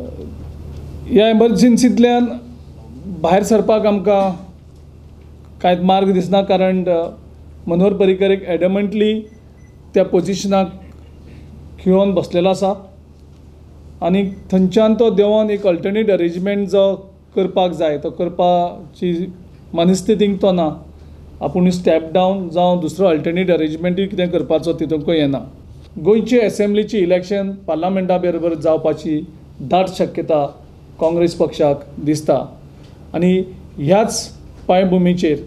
ह्या एमर्जन्सींतल्यान भायर सरपाक आमकां कांयच मार्ग दिसना, कारण मनोहर पर्रीकर एक एडमंटली त्या पोजिशनाक खिळोन बसलेलो आसा आनी थंयच्यान तो देंवोन एक अल्टरनेट अरेंजमेंट जो करपाक जाय तो करपाची मनस्थितीक तो ना. आपूण स्टेप डावन जावं दुसरो अल्टरनेट अरेंजमेंटूय कितें करपाचो तितूंकय येना. गोंयचे असेंब्लीची इलेक्शन पार्लमेंटा बरोबर जावपाची दाट शक्यता काँग्रेस पक्षाक दिसता आनी ह्याच पांयभुमीचेर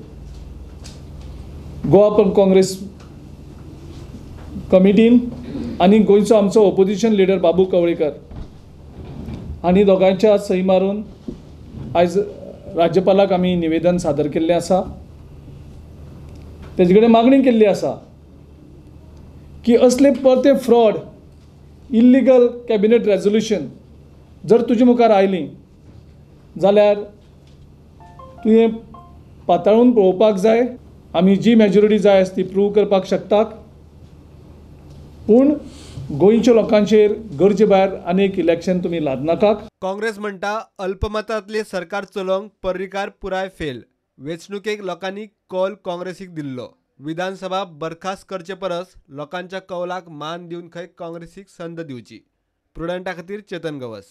गोवा काँग्रेस कमिटीन आनी गोंयचो आमचो ओपोजिशन लिडर बाबू कवळेकर हांणी दोगांच्या सही मारून आयज राज्यपालाक आमी निवेदन सादर केल्लें आसा. तेजे कडेन मागणी केल्ली आसा की असले परते फ्रॉड, इल्लिगल कॅबिनेट रेजोल्युशन जर तुजे मुखार आयलीं जाल्यार तुवें पाताळून पळोवपाक जाय. आमी जी मेजॉरिटी जाय आसा ती प्रूव करपाक शकतात, पूण गोंयच्या लोकांचेर गरजे भायर आनीक इलेक्शन तुमी लादनाकात. काँग्रेस म्हणटा अल्पमतांतले सरकार चलोवंक पर्रीकार पुराय फेल. वेंचणुकेक लोकांनी कौल काँग्रेसीक दिल्लो. विधानसभा बरखास्त करचे परस लोकांच्या कौलाक मान दिवन खंय काँग्रेसीक संद दिवची. प्रुडंटा खातीर चेतन गवस.